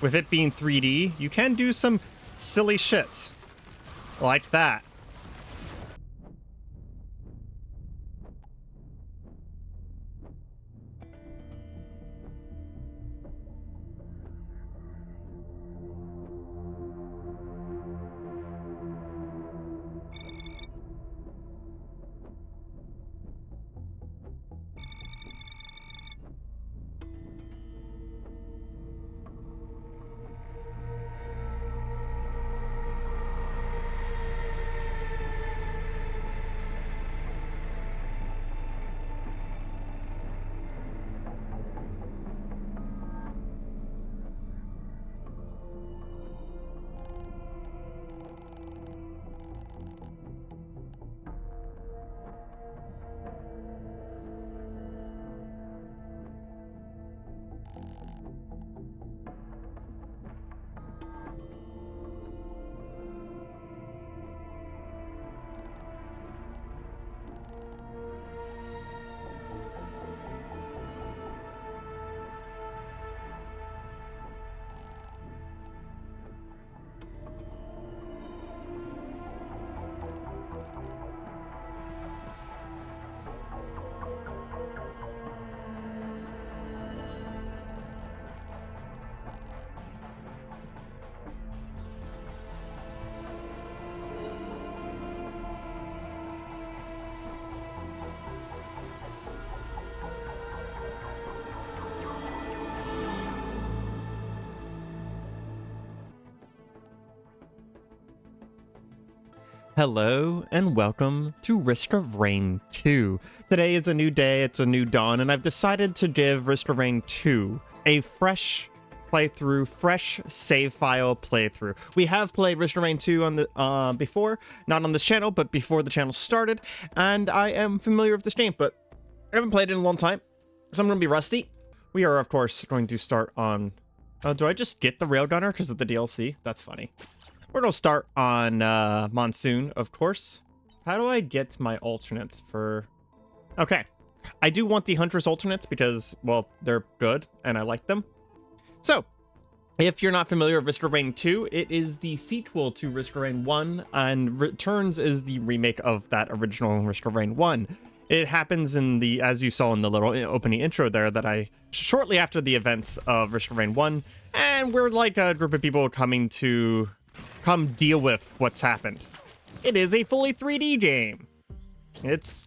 with it being 3D, you can do some silly shits like that. Hello and welcome to Risk of Rain 2. Today is a new day, it's a new dawn, and I've decided to give Risk of Rain 2 a fresh playthrough, fresh save file playthrough. We have played Risk of Rain 2 on the before, not on this channel, but before the channel started, and I am familiar with this game, but I haven't played it in a long time, so I'm going to be rusty. We are, of course, going to start on... do I just get the Railgunner because of the DLC? That's funny. We're going to start on Monsoon, of course. How do I get my alternates for... Okay. I do want the Huntress alternates because, well, they're good and I like them. So, if you're not familiar with Risk of Rain 2, it is the sequel to Risk of Rain 1, and Returns is the remake of that original Risk of Rain 1. It happens in the, as you saw in the little opening intro there, that shortly after the events of Risk of Rain 1, and we're like a group of people coming to... come deal with what's happened. It is a fully 3D game. It's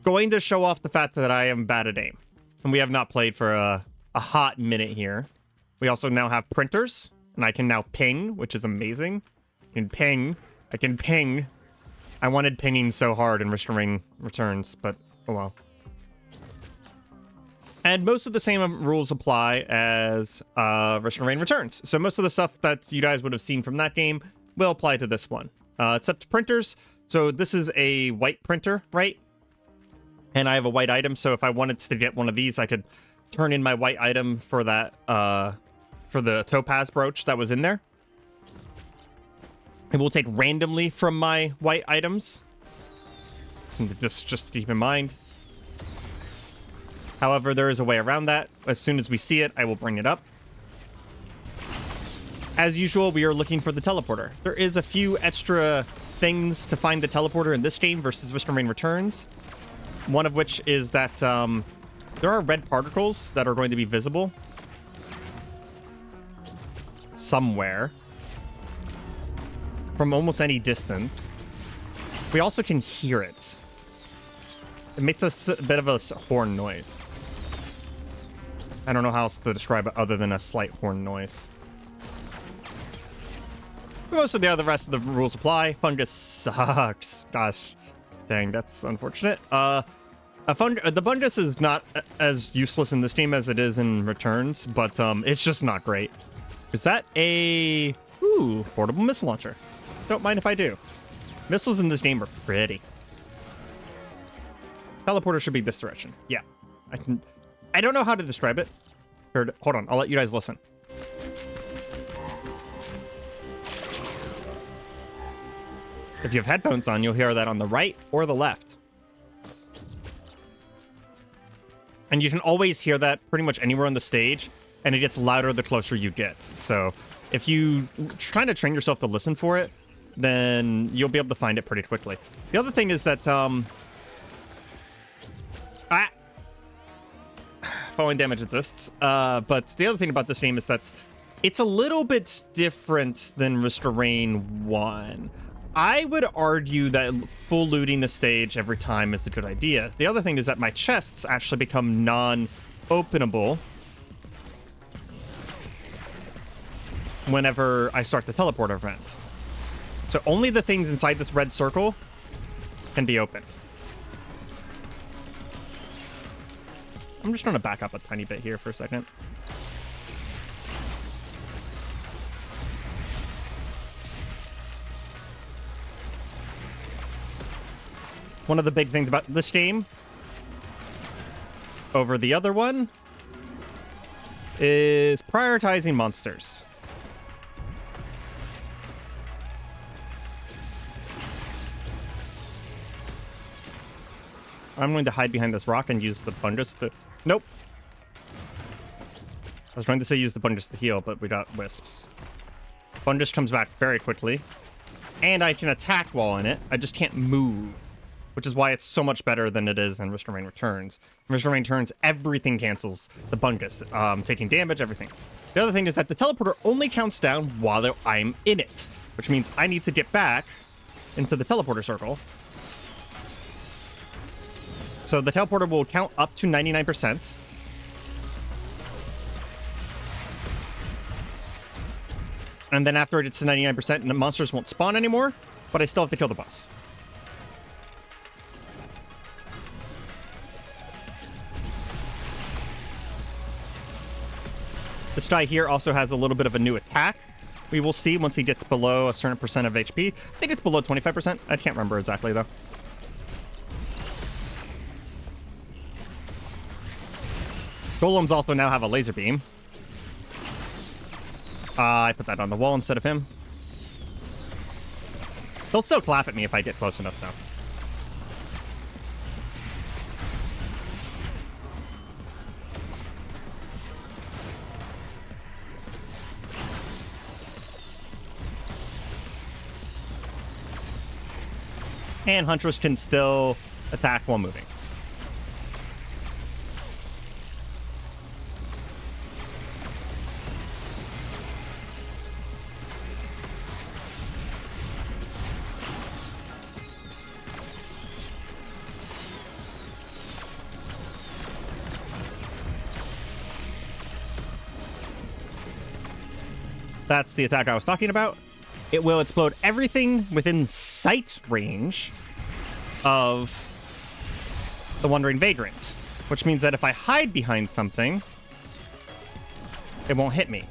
going to show off the fact that I am bad at aim. And we have not played for a hot minute here. We also now have printers, and I can now ping, which is amazing. I can ping. I wanted pinging so hard in Risk of Rain Returns, but oh well. And most of the same rules apply as Risk of Rain Returns. So most of the stuff that you guys would have seen from that game will apply to this one. Except printers. So this is a white printer, right? And I have a white item, so if I wanted to get one of these, I could turn in my white item for that, for the topaz brooch that was in there. It will take randomly from my white items. Something just to keep in mind. However, there is a way around that. As soon as we see it, I will bring it up. As usual, we are looking for the teleporter. There is a few extra things to find the teleporter in this game versus Risk of Rain Returns. One of which is that there are red particles that are going to be visible somewhere from almost any distance. We also can hear it. It makes a bit of a horn noise. I don't know how else to describe it other than a slight horn noise. Most of the rest of the rules apply. Fungus sucks. Gosh, dang, that's unfortunate. The fungus is not as useless in this game as it is in Returns, but it's just not great. Is that a portable missile launcher? Don't mind if I do. Missiles in this game are pretty. Teleporter should be this direction. Yeah, I don't know how to describe it. Hold on, I'll let you guys listen. If you have headphones on, you'll hear that on the right or the left. And you can always hear that pretty much anywhere on the stage. and it gets louder the closer you get. So if you try to train yourself to listen for it, then you'll be able to find it pretty quickly. The other thing is that falling damage exists, but the other thing about this game is that it's a little bit different than Risk of Rain 1. I would argue that full looting the stage every time is a good idea. The other thing is that my chests actually become non-openable whenever I start the teleporter event. So only the things inside this red circle can be open. I'm just trying to back up a tiny bit here for a second. One of the big things about this game over the other one is prioritizing monsters. I'm going to hide behind this rock and use the fungus to... Nope. I was trying to say use the fungus to heal, but we got wisps. Fungus comes back very quickly. And I can attack while in it. I just can't move. Which is why it's so much better than it is in Risk of Rain Returns. In Risk of Rain Returns, everything cancels the fungus. Taking damage, everything. The other thing is that the teleporter only counts down while I'm in it. Which means I need to get back into the teleporter circle. So the teleporter will count up to 99%. And then after it gets to 99%, the monsters won't spawn anymore, but I still have to kill the boss. This guy here also has a little bit of a new attack. We will see once he gets below a certain percent of HP. I think it's below 25%. I can't remember exactly, though. Golems also now have a laser beam. I put that on the wall instead of him. They'll still clap at me if I get close enough, though. And Huntress can still attack while moving. That's the attack I was talking about. It will explode everything within sight range of the Wandering Vagrants, which means that if I hide behind something, it won't hit me.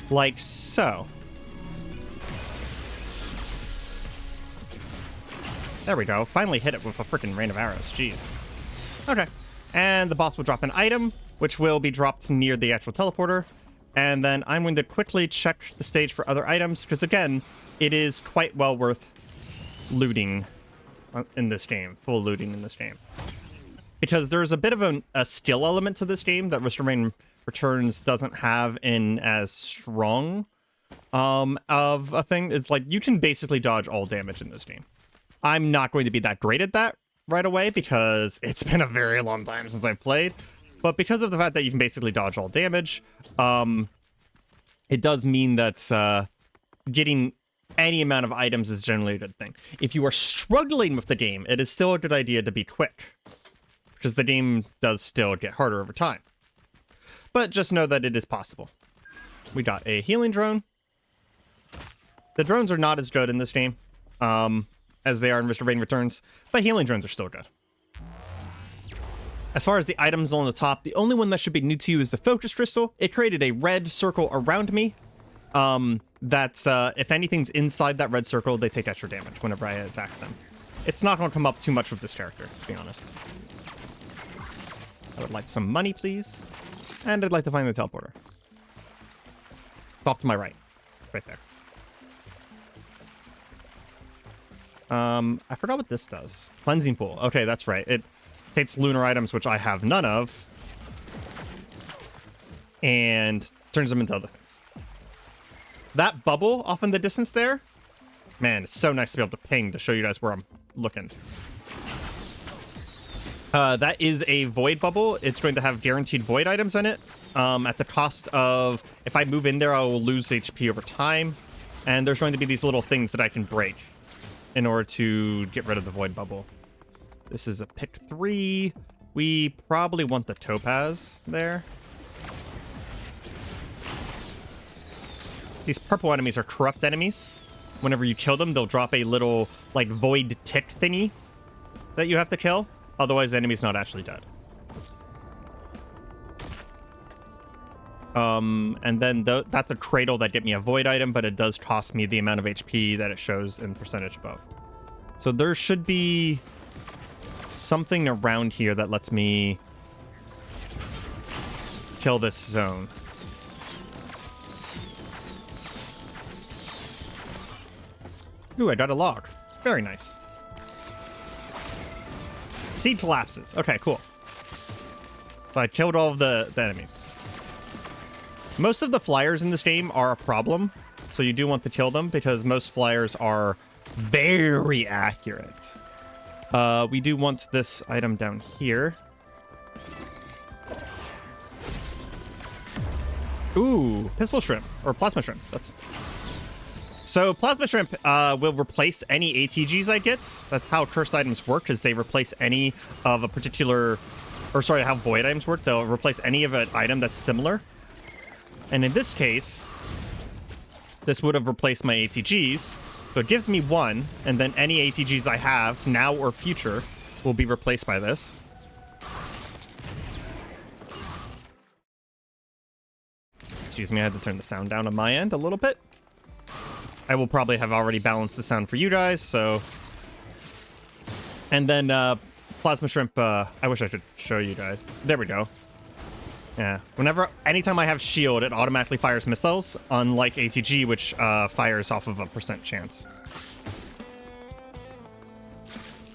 Like so. There we go. Finally hit it with a freaking rain of arrows. Jeez. Okay. And the boss will drop an item, which will be dropped near the actual teleporter. And then I'm going to quickly check the stage for other items, because again, it is quite well worth looting in this game, full looting in this game. Because there's a bit of a skill element to this game that Risk of Rain Returns doesn't have in as strong of a thing. It's like you can basically dodge all damage in this game. I'm not going to be that great at that right away because it's been a very long time since I've played. But because of the fact that you can basically dodge all damage, it does mean that getting any amount of items is generally a good thing. If you are struggling with the game, it is still a good idea to be quick, because the game does still get harder over time. But just know that it is possible. We got a healing drone. The drones are not as good in this game as they are in Risk of Rain Returns, but healing drones are still good. As far as the items on the top, the only one that should be new to you is the focus crystal. It created a red circle around me. If anything's inside that red circle, they take extra damage whenever I attack them. It's not going to come up too much with this character, to be honest. I would like some money, please. And I'd like to find the teleporter. It's off to my right. Right there. I forgot what this does. Cleansing pool. Okay, that's right. It takes lunar items, which I have none of. and turns them into other things. That bubble off in the distance there, man, it's so nice to be able to ping to show you guys where I'm looking. That is a void bubble. It's going to have guaranteed void items in it. At the cost of, if I move in there, I will lose HP over time. And there's going to be these little things that I can break in order to get rid of the void bubble. This is a pick 3. We probably want the topaz there. These purple enemies are corrupt enemies. Whenever you kill them, they'll drop a little, like, void tick thingy that you have to kill. Otherwise, the enemy's not actually dead. And then that's a cradle that get me a void item, but it does cost me the amount of HP that it shows in percentage above. So there should be something around here that lets me kill this zone. Ooh, I got a log. Very nice. Seed collapses. Okay, cool. So I killed all of the enemies. Most of the flyers in this game are a problem, so you do want to kill them because most flyers are very accurate. We do want this item down here. Ooh, pistol shrimp or plasma shrimp. So plasma shrimp will replace any ATGs I get. That's how cursed items work, is they replace any of a particular, or sorry, how void items work. They'll replace any of an item that's similar. And in this case, this would have replaced my ATGs. So it gives me 1, and then any ATGs I have, now or future, will be replaced by this. Excuse me, I had to turn the sound down on my end a little bit. I will probably have already balanced the sound for you guys, so... And then, plasma shrimp, I wish I could show you guys. There we go. Yeah. Anytime I have shield, it automatically fires missiles, unlike ATG, which fires off of a % chance.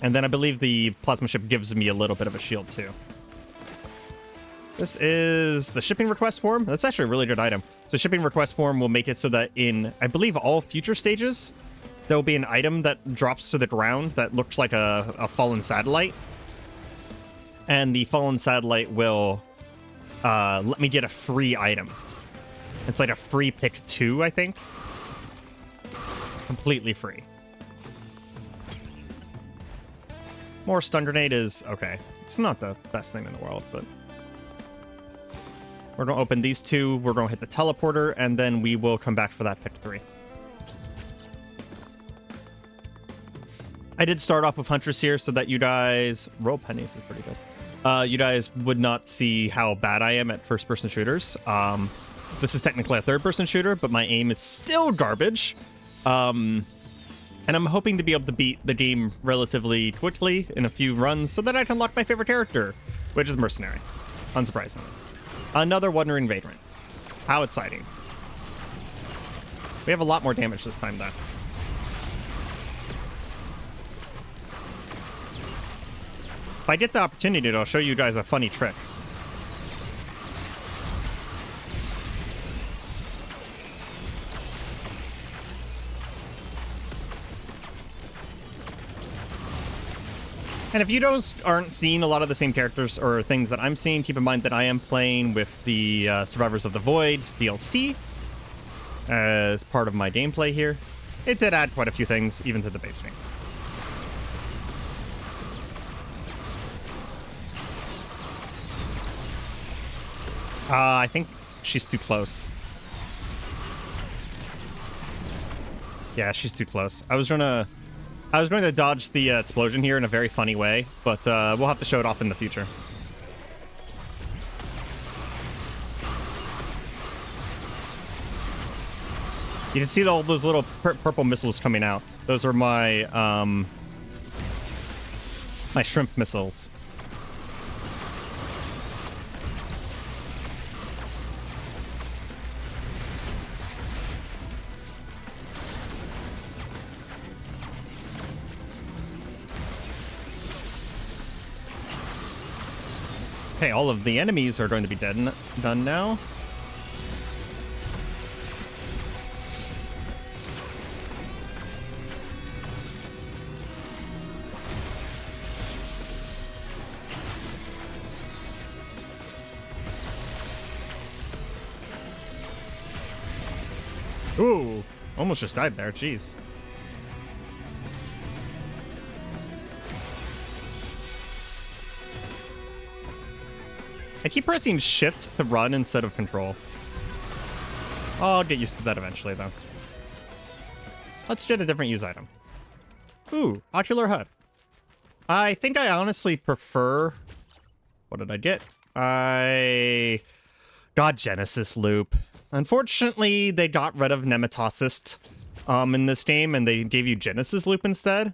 And then I believe the plasma ship gives me a little bit of a shield, too. This is the shipping request form. That's actually a really good item. So shipping request form will make it so that in, I believe, all future stages, there will be an item that drops to the ground that looks like a fallen satellite. And the fallen satellite will let me get a free item. It's like a free pick 2, I think. Completely free. More stun grenade is okay. It's not the best thing in the world, but... We're going to open these 2. We're going to hit the teleporter, and then we will come back for that pick 3. I did start off with Huntress here so that you guys... Roll pennies is pretty good. You guys would not see how bad I am at first-person shooters. This is technically a third-person shooter, but my aim is still garbage. And I'm hoping to be able to beat the game relatively quickly in a few runs so that I can unlock my favorite character, which is Mercenary. Unsurprisingly. Another Wandering Vagrant. How exciting. We have a lot more damage this time, though. If I get the opportunity, I'll show you guys a funny trick. And if you aren't seeing a lot of the same characters or things that I'm seeing, keep in mind that I am playing with the Survivors of the Void DLC as part of my gameplay here. It did add quite a few things, even to the base game. I think she's too close. Yeah, she's too close. I was going to dodge the explosion here in a very funny way, but we'll have to show it off in the future. You can see all those little purple missiles coming out. Those are my my shrimp missiles. Okay, all of the enemies are going to be done now. Ooh, almost just died there. Jeez. I keep pressing shift to run instead of control. I'll get used to that eventually, though. Let's get a different use item. Ooh, ocular HUD. I think I honestly prefer... What did I get? I got Genesis Loop. Unfortunately, they got rid of Nematocyst in this game, and they gave you Genesis Loop instead.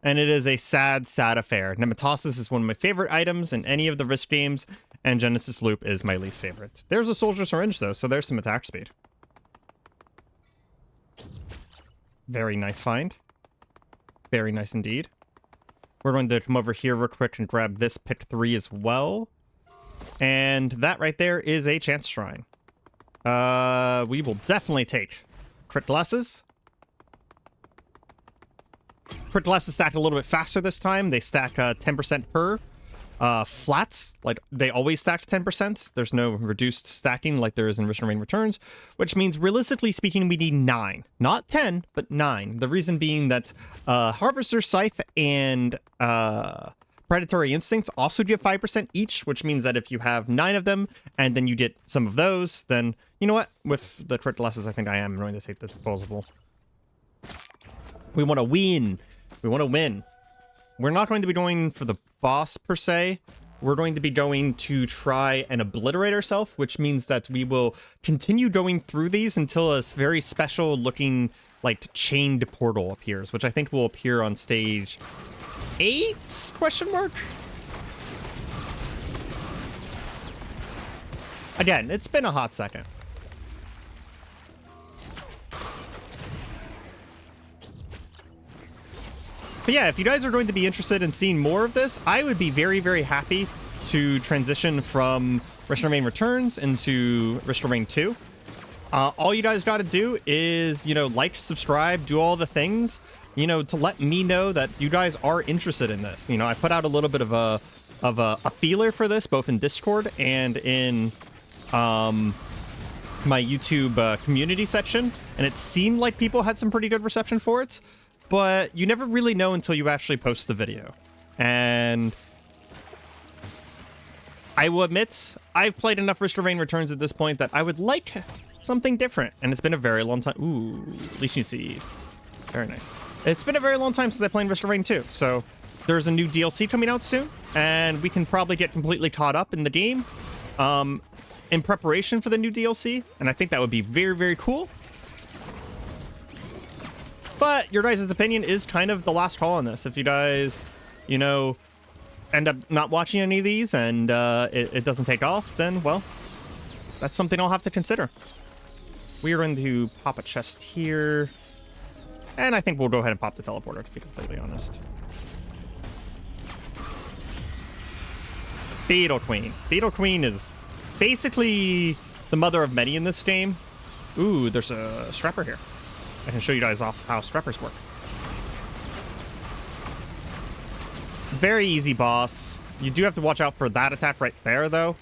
And it is a sad, sad affair. Nematocyst is one of my favorite items in any of the Risk games, and Genesis Loop is my least favorite. There's a Soldier Syringe, though, so there's some attack speed. Very nice find. Very nice indeed. We're going to come over here real quick and grab this pick 3 as well. And that right there is a Chance Shrine. We will definitely take Crit Glasses. Crit Glasses stack a little bit faster this time. They stack 10% per. Flats, like they always stack 10%. There's no reduced stacking like there is in Risk of Rain Returns, which means realistically speaking, we need 9. Not 10, but 9. The reason being that Harvester's Scythe and Predatory Instincts also give 5% each, which means that if you have 9 of them and then you get some of those, then you know what? With the crit glasses, I think I am going to take the disposable. We want to win. We want to win. We're not going to be going for the boss per se. We're going to be going to try and obliterate ourselves, which means that we will continue going through these until a very special looking like chained portal appears, which I think will appear on stage 8 question mark. Again, it's been a hot second. But yeah, if you guys are going to be interested in seeing more of this, I would be very, very happy to transition from Risk of Rain Returns into Risk of Rain 2. All you guys got to do is, you know, like, subscribe, do all the things, you know, to let me know that you guys are interested in this. You know, I put out a little bit of a feeler for this, both in Discord and in my YouTube community section, and it seemed like people had some pretty good reception for it. But you never really know until you actually post the video. And I will admit, I've played enough Risk of Rain Returns at this point that I would like something different. And it's been a very long time. Ooh, Leeching Seed. Very nice. It's been a very long time since I played Risk of Rain 2. So there's a new DLC coming out soon. And we can probably get completely caught up in the game in preparation for the new DLC. And I think that would be very, very cool. But your guys' opinion is kind of the last call on this. If you guys, you know, end up not watching any of these and it doesn't take off, then, well, that's something I'll have to consider. We are going to pop a chest here. And I think we'll go ahead and pop the teleporter, to be completely honest. Beetle Queen. Beetle Queen is basically the mother of many in this game. Ooh, there's a strapper here. I can show you guys off how strappers work. Very easy boss. You do have to watch out for that attack right there, though.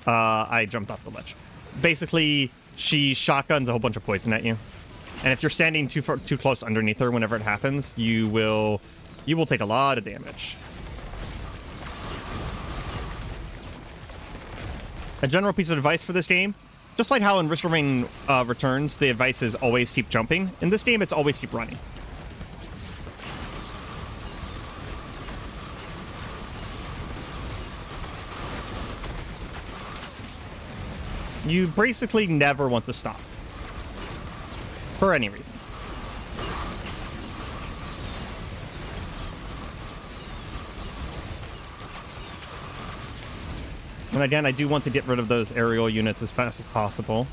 I jumped off the ledge. Basically, she shotguns a whole bunch of poison at you. And if you're standing too close underneath her whenever it happens, you will take a lot of damage. A general piece of advice for this game: just like how in Risk of Rain Returns, the advice is always keep jumping. In this game, it's always keep running. You basically never want to stop. For any reason. And again, I do want to get rid of those aerial units as fast as possible.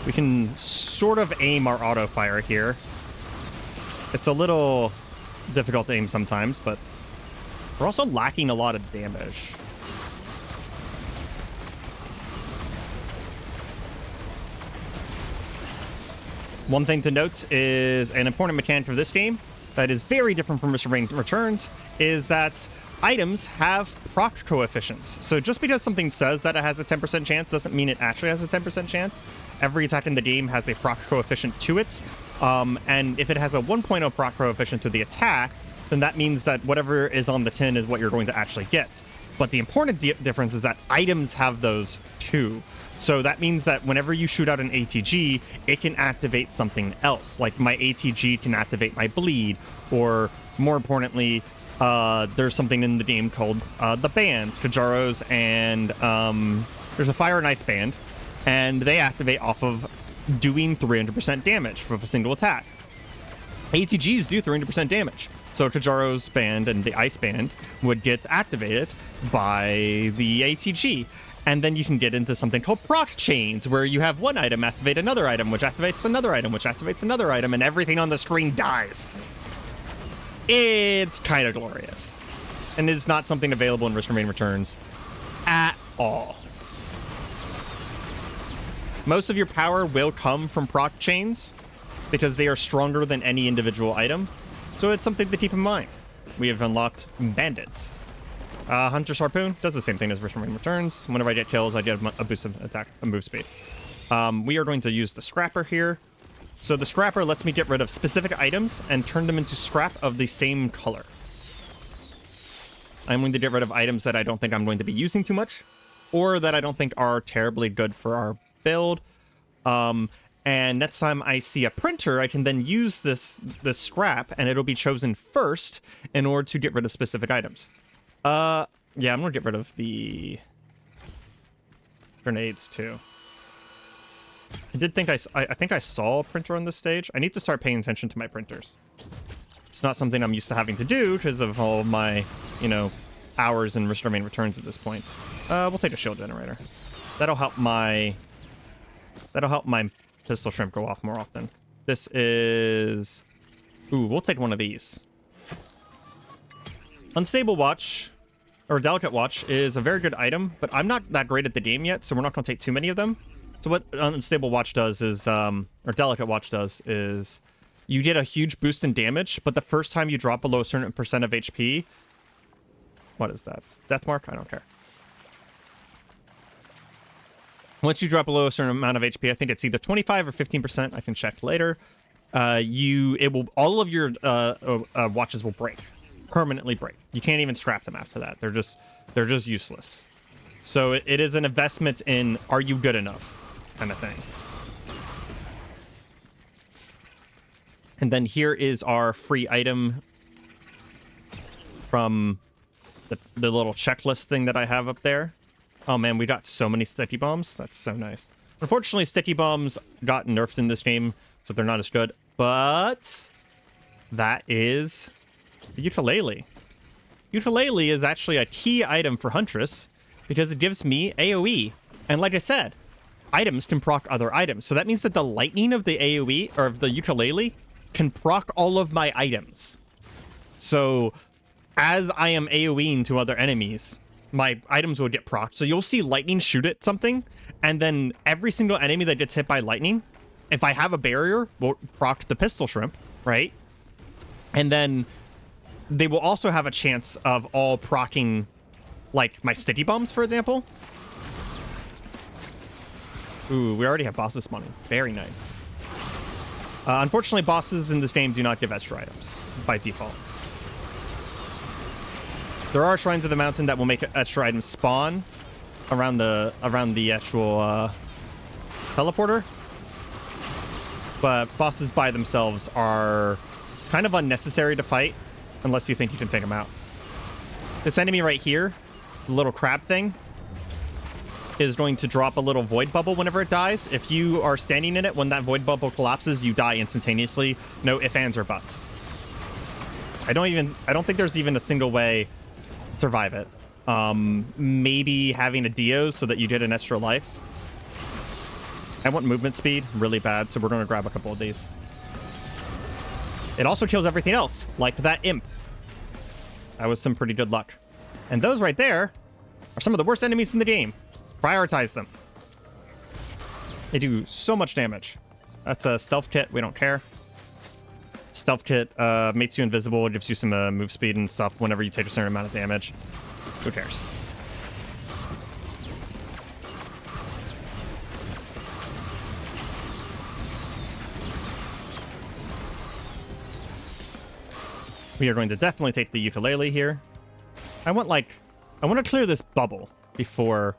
We can sort of aim our auto fire here. It's a little difficult to aim sometimes, but we're also lacking a lot of damage. One thing to note is an important mechanic of this game that is very different from Risk of Rain Returns is that items have proc coefficients. So just because something says that it has a 10% chance doesn't mean it actually has a 10% chance. Every attack in the game has a proc coefficient to it. And if it has a 1.0 proc coefficient to the attack, then that means that whatever is on the tin is what you're going to actually get. But the important difference is that items have those too. So that means that whenever you shoot out an ATG, it can activate something else. Like my ATG can activate my bleed, or more importantly, there's something in the game called the bands, Kajaros, and there's a fire and ice band, and they activate off of doing 300% damage for a single attack. ATGs do 300% damage. So Kajaro's band and the ice band would get activated by the ATG. And then you can get into something called proc chains, where you have one item activate another item, which activates another item, which activates another item, and everything on the screen dies. It's kind of glorious. And is not something available in Risk of Rain Returns at all. Most of your power will come from proc chains, because they are stronger than any individual item. So it's something to keep in mind. We have unlocked Bandits. Hunter's Harpoon does the same thing as Risk of Rain Returns. Whenever I get kills, I get a boost of attack, a move speed. We are going to use the Scrapper here. So the Scrapper lets me get rid of specific items and turn them into scrap of the same color. I'm going to get rid of items that I don't think I'm going to be using too much, or that I don't think are terribly good for our build. And next time I see a printer, I can then use this scrap, and it'll be chosen first in order to get rid of specific items. Yeah, I'm gonna get rid of the grenades too. I did think I think I saw a printer on this stage. I need to start paying attention to my printers. It's not something I'm used to having to do because of all of my, hours in Risk of Rain Returns at this point. We'll take a shield generator. That'll help my pistol shrimp go off more often. This is... Ooh, we'll take one of these. Unstable Watch, or Delicate Watch, is a very good item, but I'm not that great at the game yet, so we're not going to take too many of them. So what Unstable Watch does is, or Delicate Watch does, is you get a huge boost in damage, but the first time you drop below a certain percent of HP... What is that? Death Mark? I don't care. Once you drop below a certain amount of HP, I think it's either 25 or 15%. I can check later. All of your watches will break, permanently break. You can't even scrap them after that. They're just useless. So it is an investment in, are you good enough, kind of thing. And then here is our free item from the little checklist thing that I have up there. Oh man, we got so many sticky bombs. That's so nice. Unfortunately, sticky bombs got nerfed in this game, so they're not as good. But that is the ukulele. Ukulele is actually a key item for Huntress because it gives me AoE. And like I said, items can proc other items. So that means that the lightning of the AoE, or of the ukulele, can proc all of my items. So as I am AoEing to other enemies, my items will get procced. So you'll see lightning shoot at something, and then every single enemy that gets hit by lightning, if I have a barrier, will proc the pistol shrimp, right? And then they will also have a chance of all proccing, like, my sticky bombs, for example. Ooh, we already have bosses spawning. Very nice. Unfortunately, bosses in this game do not give extra items by default. There are shrines of the mountain that will make extra items spawn around the actual teleporter, but bosses by themselves are kind of unnecessary to fight unless you think you can take them out. This enemy right here, the little crab thing, is going to drop a little void bubble whenever it dies. If you are standing in it, when that void bubble collapses, you die instantaneously. No ifs, ands, or buts. I don't think there's even a single way survive it. Maybe having a Dios so that you get an extra life. I want movement speed really bad, so we're going to grab a couple of these. It also kills everything else, like that imp. That was some pretty good luck. And those right there are some of the worst enemies in the game. Prioritize them. They do so much damage. That's a stealth kit. We don't care. Stealth kit makes you invisible, gives you some move speed and stuff whenever you take a certain amount of damage. Who cares? We are going to definitely take the ukulele here. I want to clear this bubble before.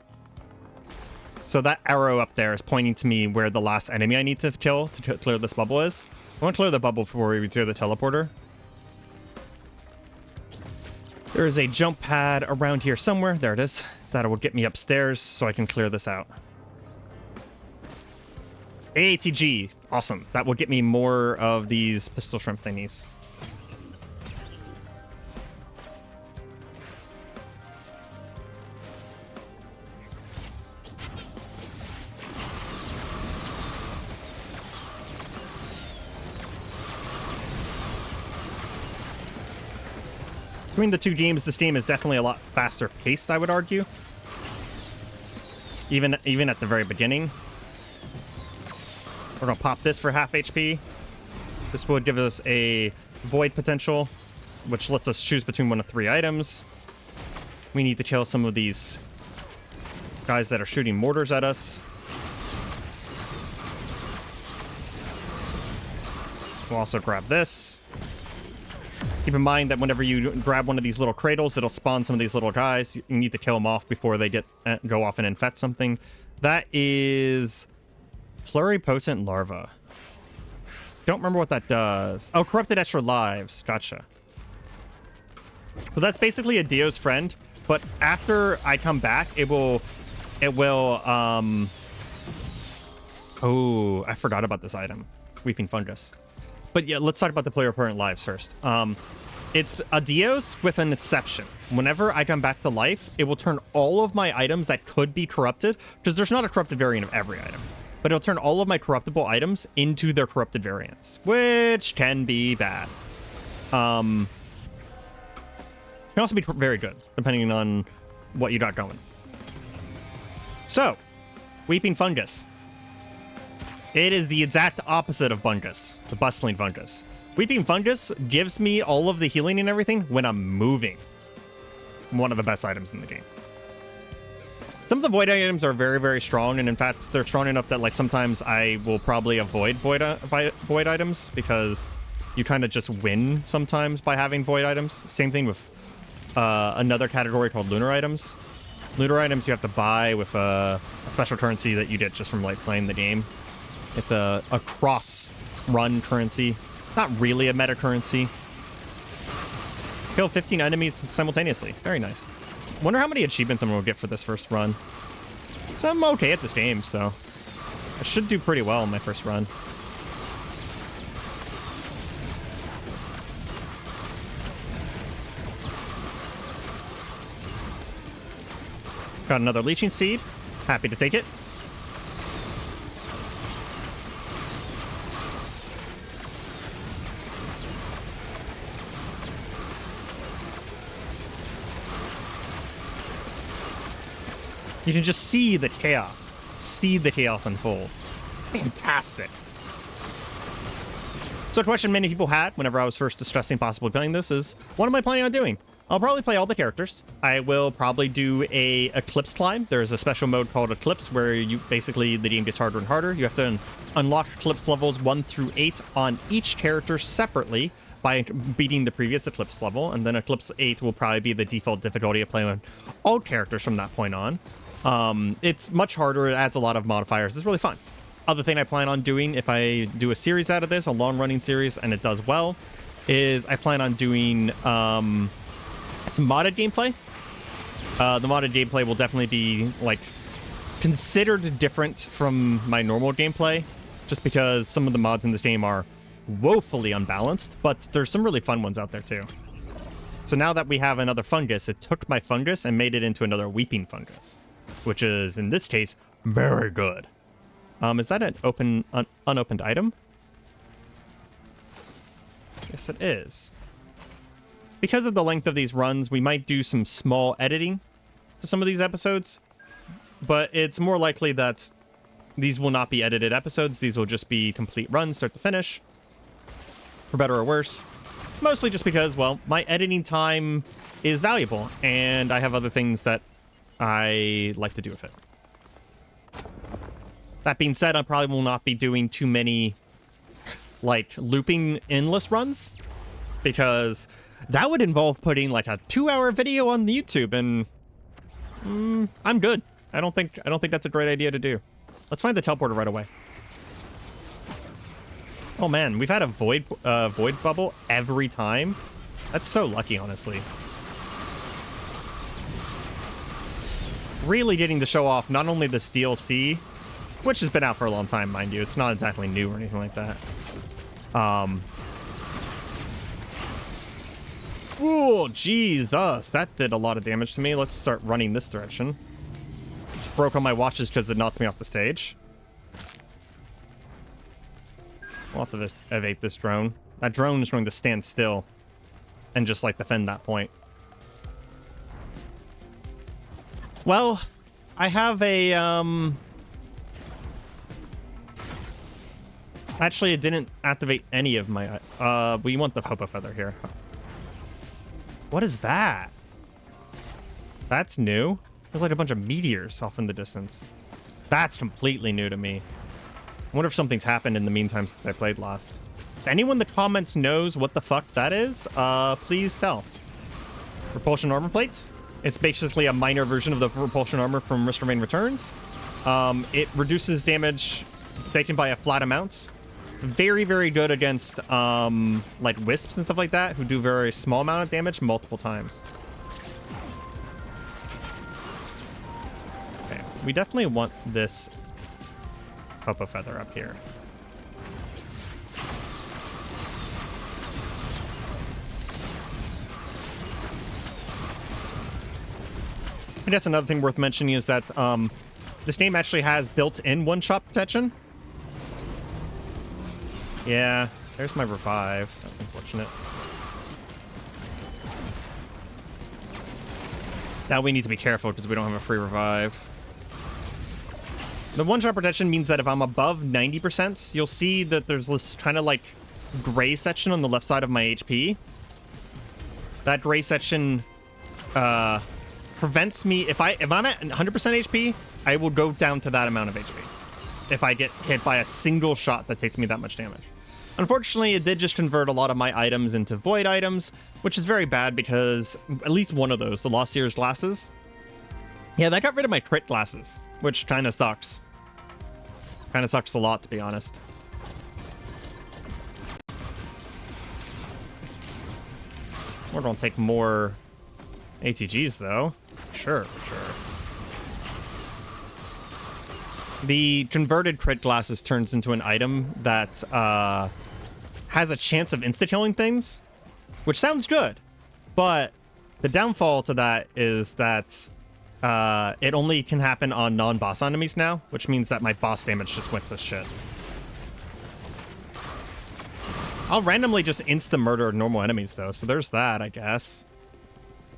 So that arrow up there is pointing to me where the last enemy I need to kill to clear this bubble is. I want to clear the bubble before we clear the teleporter. There is a jump pad around here somewhere. There it is. That will get me upstairs so I can clear this out. AATG. Awesome. That will get me more of these pistol shrimp thingies. Between the two games, this game is definitely a lot faster paced, I would argue. Even at the very beginning. We're going to pop this for half HP. This would give us a void potential, which lets us choose between one of 3 items. We need to kill some of these guys that are shooting mortars at us. We'll also grab this. Keep in mind that whenever you grab one of these little cradles, it'll spawn some of these little guys. You need to kill them off before they go off and infect something. That is pluripotent larva. Don't remember what that does. Oh, corrupted extra lives. Gotcha. So that's basically a Dio's friend, but after I come back, it will oh, I forgot about this item. Weeping fungus. But yeah, let's talk about the pluripotent lives first. It's a Dios with an exception. Whenever I come back to life, it will turn all of my items that could be corrupted, because there's not a corrupted variant of every item, but it'll turn all of my corruptible items into their corrupted variants, which can be bad. Can also be very good, depending on what you got going. So, Weeping Fungus. It is the exact opposite of Fungus, the bustling fungus. Weeping Fungus gives me all of the healing and everything when I'm moving. One of the best items in the game. Some of the void items are very, very strong, and in fact, they're strong enough that like sometimes I will probably avoid void items because you kind of just win sometimes by having void items. Same thing with another category called lunar items. Lunar items you have to buy with a special currency that you get just from like playing the game. It's a cross-run currency. Not really a meta currency. Kill 15 enemies simultaneously. Very nice. Wonder how many achievements I'm going to get for this first run. So I'm okay at this game, so I should do pretty well in my first run. Got another leeching seed. Happy to take it. You can just see the chaos. See the chaos unfold. Fantastic. So a question many people had whenever I was first discussing possibly playing this is, what am I planning on doing? I'll probably play all the characters. I will probably do a Eclipse climb. There's a special mode called Eclipse where you basically the game gets harder and harder. You have to unlock Eclipse levels 1 through 8 on each character separately by beating the previous Eclipse level, and then Eclipse 8 will probably be the default difficulty of playing with all characters from that point on. It's much harder. It adds a lot of modifiers. It's really fun. Other thing I plan on doing if I do a series out of this, a long-running series, and it does well, is I plan on doing some modded gameplay. The modded gameplay will definitely be like considered different from my normal gameplay, just because some of the mods in this game are woefully unbalanced, but there's some really fun ones out there too. So now that we have another fungus, it took my fungus and made it into another weeping fungus, which is, in this case, very good. Is that an unopened item? Yes, it is. Because of the length of these runs, we might do some small editing to some of these episodes, but it's more likely that these will not be edited episodes. These will just be complete runs, start to finish. for better or worse. Mostly just because, well, my editing time is valuable, and I have other things that I like to do with it. That being said, I probably will not be doing too many, like, looping endless runs, because that would involve putting, like, a 2-hour video on YouTube, and I'm good. I don't think that's a great idea to do. Let's find the teleporter right away. Oh man, we've had a void bubble every time. That's so lucky, honestly. Really getting to show off not only this DLC, which has been out for a long time, mind you. It's not exactly new or anything like that. Oh, Jesus. That did a lot of damage to me. Let's start running this direction. Just broke all my watches because it knocked me off the stage. We'll have to evade this drone. That drone is going to stand still and just, like, defend that point. Well, I have a, Actually, it didn't activate any of my... we want the Hopo Feather here. What is that? That's new? There's like a bunch of meteors off in the distance. That's completely new to me. I wonder if something's happened in the meantime since I played last. If anyone in the comments knows what the fuck that is, please tell. Repulsion armor plates. It's basically a minor version of the repulsion armor from Risk of Rain Returns. It reduces damage taken by a flat amount. It's very, very good against like wisps and stuff like that, who do very small amount of damage multiple times. Okay, we definitely want this Hopo Feather up here. I guess another thing worth mentioning is that this game actually has built-in one-shot protection. Yeah, there's my revive. That's unfortunate. Now we need to be careful because we don't have a free revive. The one-shot protection means that if I'm above 90%, you'll see that there's this kind of like gray section on the left side of my HP. That gray section prevents me... If I'm at 100% HP, I will go down to that amount of HP if I get hit by a single shot that takes me that much damage. Unfortunately, it did just convert a lot of my items into void items, which is very bad because at least one of those, the Lost Seer's glasses, yeah, that got rid of my crit glasses, which kind of sucks. Kind of sucks a lot, to be honest. We're going to take more ATGs, though. Sure, for sure. The converted crit glasses turns into an item that has a chance of insta-killing things, which sounds good, but the downfall to that is that it only can happen on non-boss enemies now, which means that my boss damage just went to shit. I'll randomly just insta-murder normal enemies, though, so there's that, I guess.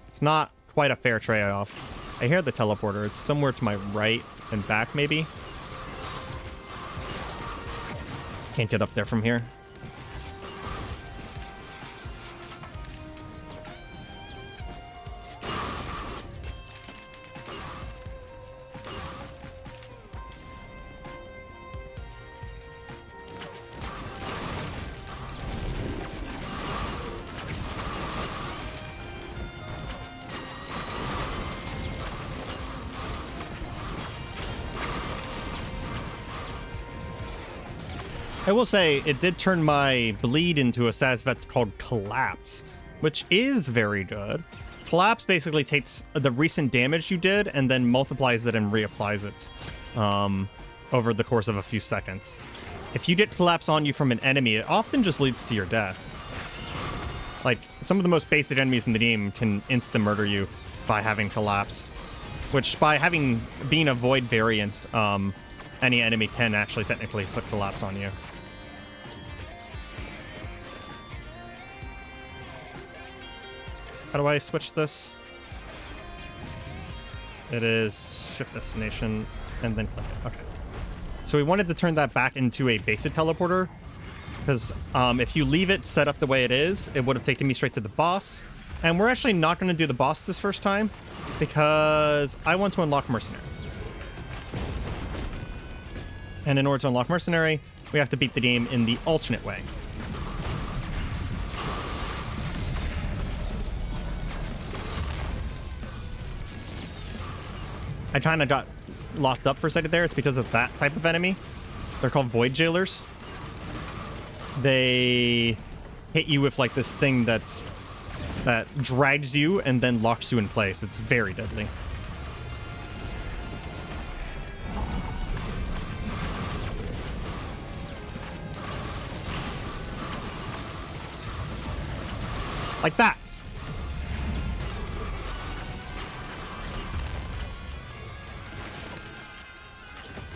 It's not quite a fair trade-off. I hear the teleporter. It's somewhere to my right and back, maybe. Can't get up there from here. I will say, it did turn my bleed into a status effect called Collapse, which is very good. Collapse basically takes the recent damage you did and then multiplies it and reapplies it over the course of a few seconds. If you get Collapse on you from an enemy, it often just leads to your death. Like, some of the most basic enemies in the game can insta-murder you by having Collapse, which by being a Void variant, any enemy can actually technically put Collapse on you. How do I switch this? It is shift destination and then click it. Okay. So we wanted to turn that back into a basic teleporter. Because if you leave it set up the way it is, it would have taken me straight to the boss. And we're actually not going to do the boss this first time because I want to unlock Mercenary. And in order to unlock Mercenary, we have to beat the game in the alternate way. I kind of got locked up for a second there. It's because of that type of enemy. They're called Void Jailers. They hit you with like this thing that drags you and then locks you in place. It's very deadly. Like that.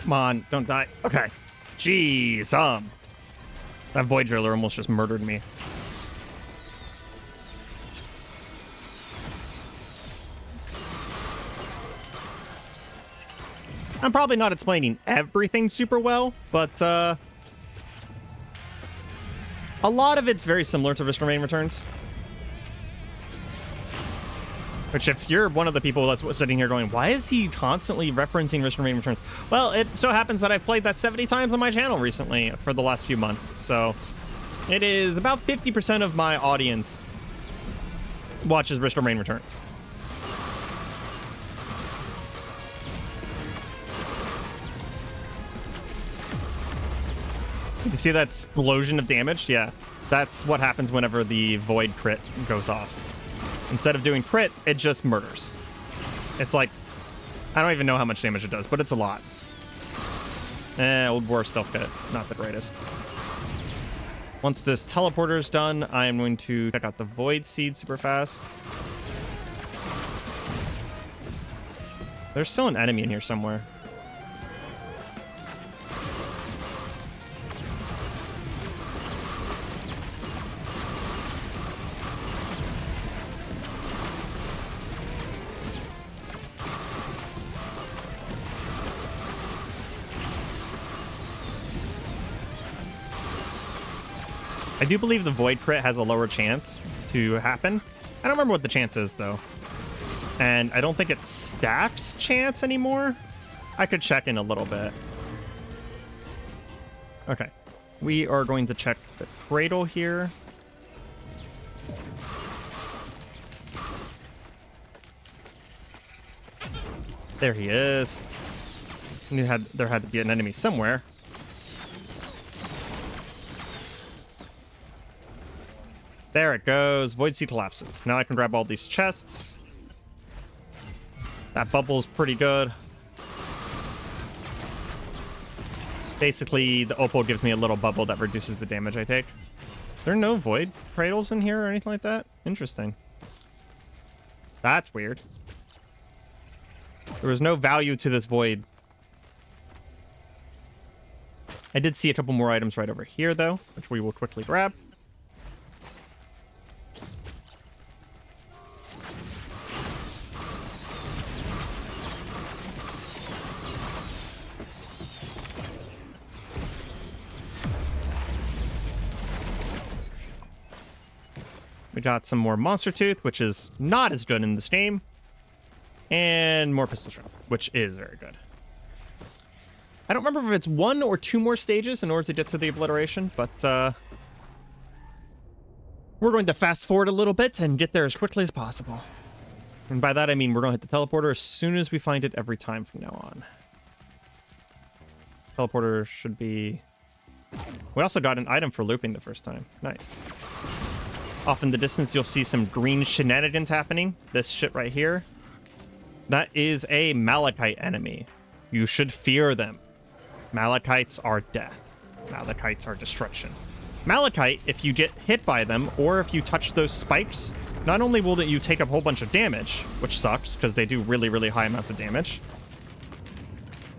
Come on, don't die. Okay. Jeez, that Void Driller almost just murdered me. I'm probably not explaining everything super well, but a lot of it's very similar to Risk of Rain Returns. Which, if you're one of the people that's sitting here going, why is he constantly referencing Risk of Rain Returns? Well, it so happens that I've played that 70 times on my channel recently for the last few months. So it is about 50% of my audience watches Risk of Rain Returns. You see that explosion of damage? Yeah, that's what happens whenever the Void crit goes off. Instead of doing crit, it just murders. It's like, I don't even know how much damage it does, but it's a lot. Old War Stealth Kit, not the greatest. Once this teleporter is done, I am going to check out the Void Seed super fast. There's still an enemy in here somewhere. I do believe the Void crit has a lower chance to happen. I don't remember what the chance is, though. And I don't think it stacks chance anymore. I could check in a little bit. Okay. We are going to check the cradle here. There he is. There had to be an enemy somewhere. There it goes. Void Seed collapses. Now I can grab all these chests. That bubble's pretty good. Basically, the opal gives me a little bubble that reduces the damage I take. There are no Void cradles in here or anything like that? Interesting. That's weird. There was no value to this Void. I did see a couple more items right over here, though, which we will quickly grab. We got some more Monster Tooth, which is not as good in this game. And more Pistol Shot, which is very good. I don't remember if it's 1 or 2 more stages in order to get to the obliteration, but we're going to fast forward a little bit and get there as quickly as possible. And by that, I mean we're going to hit the teleporter as soon as we find it every time from now on. Teleporter should be... We also got an item for looping the first time. Nice. Off in the distance, you'll see some green shenanigans happening. This shit right here. That is a Malachite enemy. You should fear them. Malachites are death. Malachites are destruction. Malachite, if you get hit by them, or if you touch those spikes, not only will you take a whole bunch of damage, which sucks, because they do really, really high amounts of damage,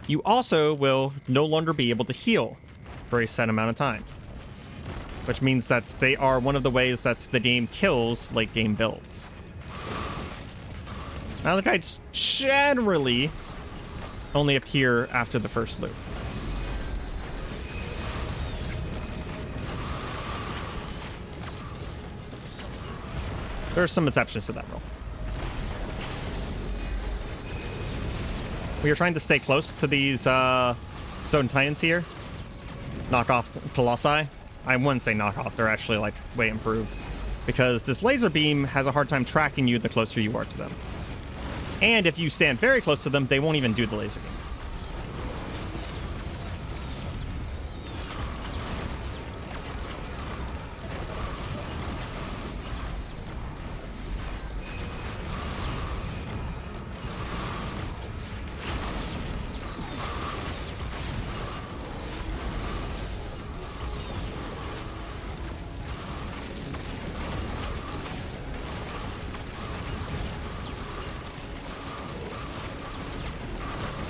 you also will no longer be able to heal for a set amount of time. Which means that they are one of the ways that the game kills late game builds. Malachites generally only appear after the first loop. There are some exceptions to that rule. We are trying to stay close to these stone titans here. Knock off colossi. I wouldn't say knock off. They're actually like way improved. Because this laser beam has a hard time tracking you the closer you are to them. And if you stand very close to them, they won't even do the laser beam.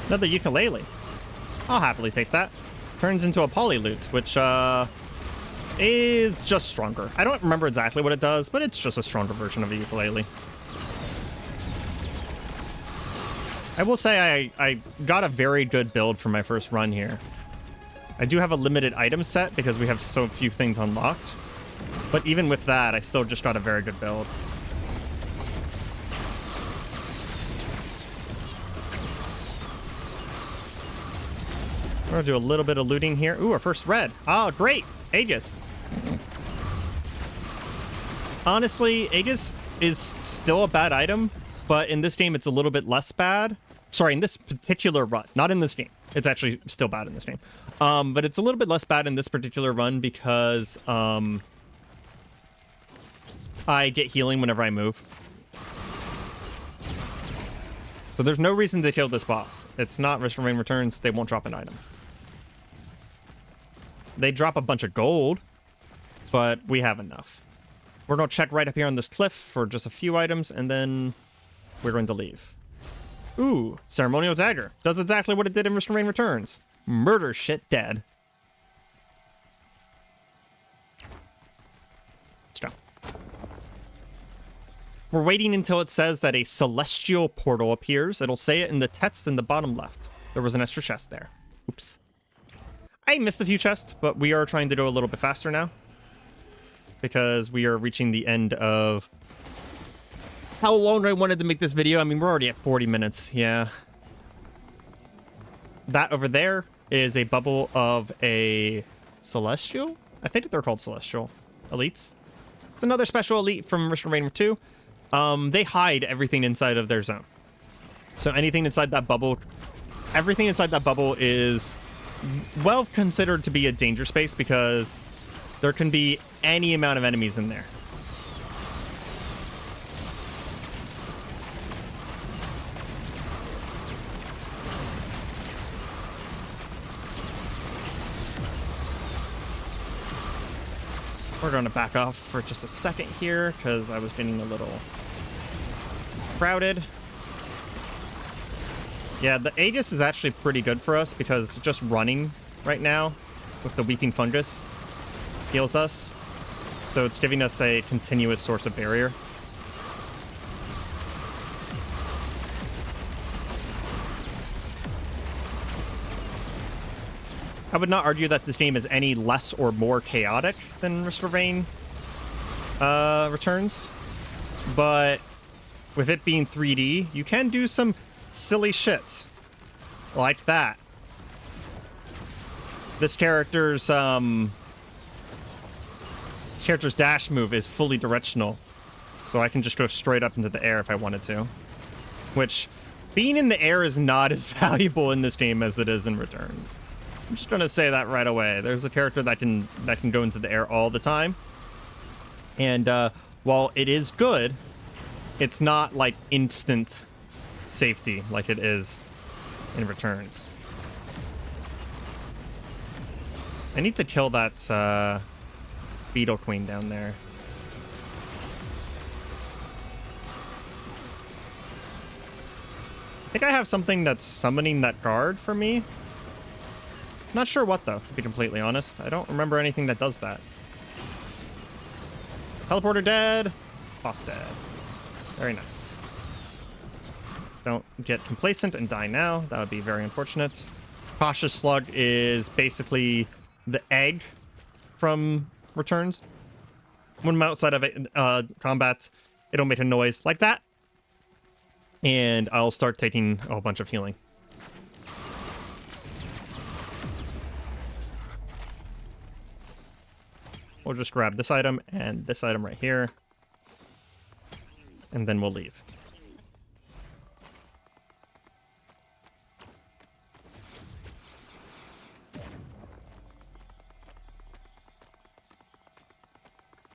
Another ukulele. I'll happily take that. Turns into a polylute, which is just stronger. I don't remember exactly what it does, but it's just a stronger version of a ukulele. I will say I got a very good build for my first run here. I do have a limited item set because we have so few things unlocked. But even with that, I still just got a very good build. We're gonna do a little bit of looting here. Ooh, our first red. Oh, great. Aegis. Honestly, Aegis is still a bad item, but in this game, it's a little bit less bad. Sorry, in this particular run. Not in this game. It's actually still bad in this game. But it's a little bit less bad in this particular run because I get healing whenever I move. So there's no reason to kill this boss. It's not Risk of Rain Returns. They won't drop an item. They drop a bunch of gold, but we have enough. We're going to check right up here on this cliff for just a few items, and then we're going to leave. Ooh, Ceremonial Dagger. Does exactly what it did in Risk of Rain Returns. Murder shit dead. Let's go. We're waiting until it says that a celestial portal appears. It'll say it in the text in the bottom left. There was an extra chest there. Oops. I missed a few chests, but we are trying to go a little bit faster now. Because we are reaching the end of how long I wanted to make this video. I mean, we're already at 40 minutes. Yeah. That over there is a bubble of a celestial. I think they're called celestial elites. It's another special elite from Risk of Rain 2. They hide everything inside of their zone. So anything inside that bubble, everything inside that bubble is well considered to be a danger space because there can be any amount of enemies in there. We're going to back off for just a second here because I was getting a little crowded. Yeah, the Aegis is actually pretty good for us because just running right now with the weeping fungus heals us. So it's giving us a continuous source of barrier. I would not argue that this game is any less or more chaotic than Risk of Rain Returns, but with it being 3D, you can do some silly shits like that. This character's dash move is fully directional, so I can just go straight up into the air if I wanted to. Which, being in the air is not as valuable in this game as it is in Returns. I'm just gonna say that right away. There's a character that can go into the air all the time, and while it is good, it's not like instant safety like it is in Returns. I need to kill that Beetle Queen down there. I think I have something that's summoning that guard for me. Not sure what, though, to be completely honest. I don't remember anything that does that. Teleporter dead. Boss dead. Very nice. Don't get complacent and die now. That would be very unfortunate. Cautious Slug is basically the egg from Returns. When I'm outside of combat, it'll make a noise like that. And I'll start taking a whole bunch of healing. We'll just grab this item and this item right here. And then we'll leave.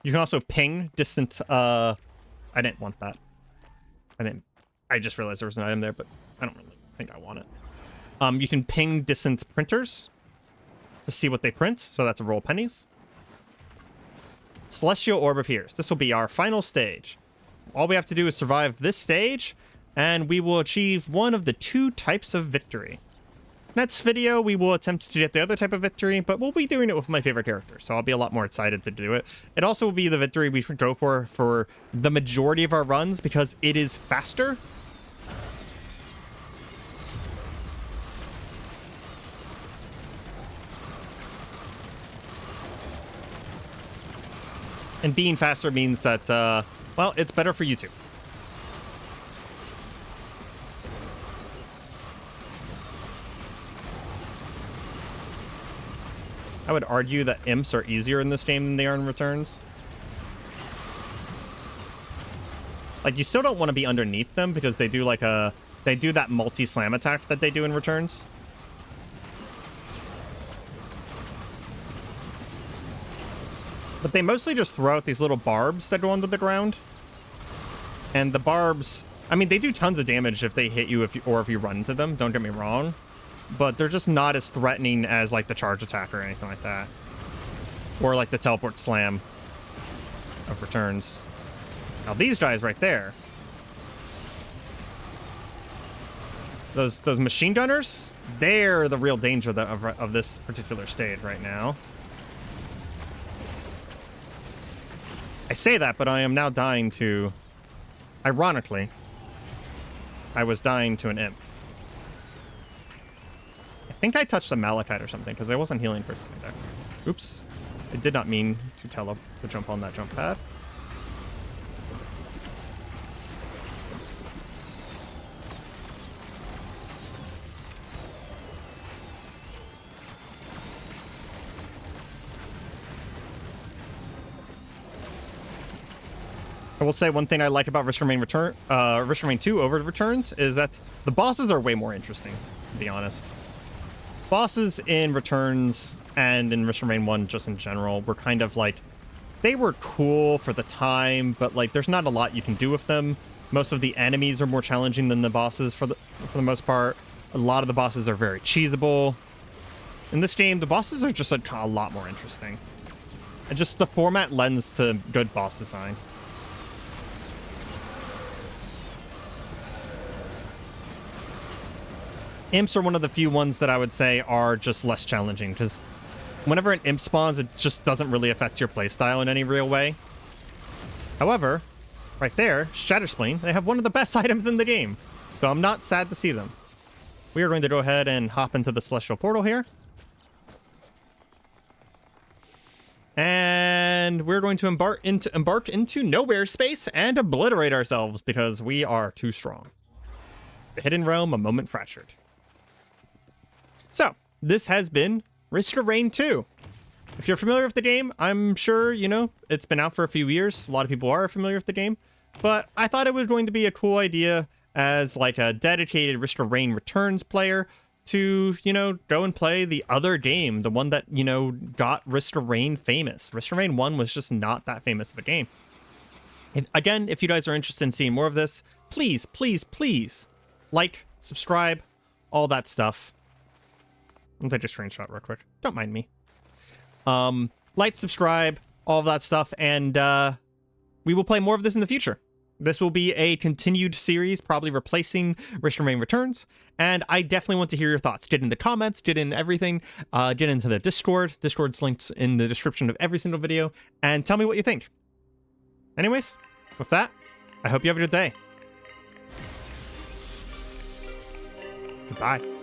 You can also ping distant, I didn't want that. I just realized there was an item there, but I don't really think I want it. You can ping distant printers to see what they print, so that's a roll pennies. Celestial Orb appears. This will be our final stage. All we have to do is survive this stage, and we will achieve one of the 2 types of victory. Next video, we will attempt to get the other type of victory, but we'll be doing it with my favorite character, so I'll be a lot more excited to do it. It also will be the victory we go for the majority of our runs, because it is faster. And being faster means that, well, it's better for you too. I would argue that imps are easier in this game than they are in returns. Like, you still don't want to be underneath them because they do like they do that multi-slam attack that they do in returns. But they mostly just throw out these little barbs that go under the ground. And the barbs, I mean, they do tons of damage if they hit you, if you run into them, don't get me wrong. But they're just not as threatening as, like, the charge attack or anything like that. Or, like, the teleport slam of returns. Now, these guys right there. Those machine gunners, they're the real danger of this particular stage right now. I say that, but I am now dying to... Ironically, I was dying to an imp. I think I touched a Malachite or something, because I wasn't healing for a second there. Oops. I did not mean to jump on that jump pad. I will say one thing I like about Risk of Rain 2 over Returns is that the bosses are way more interesting, to be honest. Bosses in Returns and in Risk of Rain 1 just in general were kind of like, they were cool for the time, but like there's not a lot you can do with them. Most of the enemies are more challenging than the bosses for the most part. A lot of the bosses are very cheesable. In this game, the bosses are just like a lot more interesting. And just the format lends to good boss design. Imps are one of the few ones that I would say are just less challenging, because whenever an imp spawns, it just doesn't really affect your playstyle in any real way. However, right there, Shatterspleen, they have one of the best items in the game, so I'm not sad to see them. We are going to go ahead and hop into the Celestial Portal here. And we're going to embark into nowhere space and obliterate ourselves, because we are too strong. The Hidden Realm, a moment fractured. So, this has been Risk of Rain 2. If you're familiar with the game, I'm sure, you know, it's been out for a few years. A lot of people are familiar with the game. But I thought it was going to be a cool idea as, like, a dedicated Risk of Rain Returns player to, you know, go and play the other game. The one that, you know, got Risk of Rain famous. Risk of Rain 1 was just not that famous of a game. Again, if you guys are interested in seeing more of this, please, please, please like, subscribe, all that stuff. I'll take a screenshot real quick. Don't mind me. Like, subscribe, all of that stuff, and we will play more of this in the future. This will be a continued series, probably replacing Risk of Rain Returns, and I definitely want to hear your thoughts. Get in the comments, get in everything, get into the Discord. Discord's linked in the description of every single video, and tell me what you think. Anyways, with that, I hope you have a good day. Goodbye.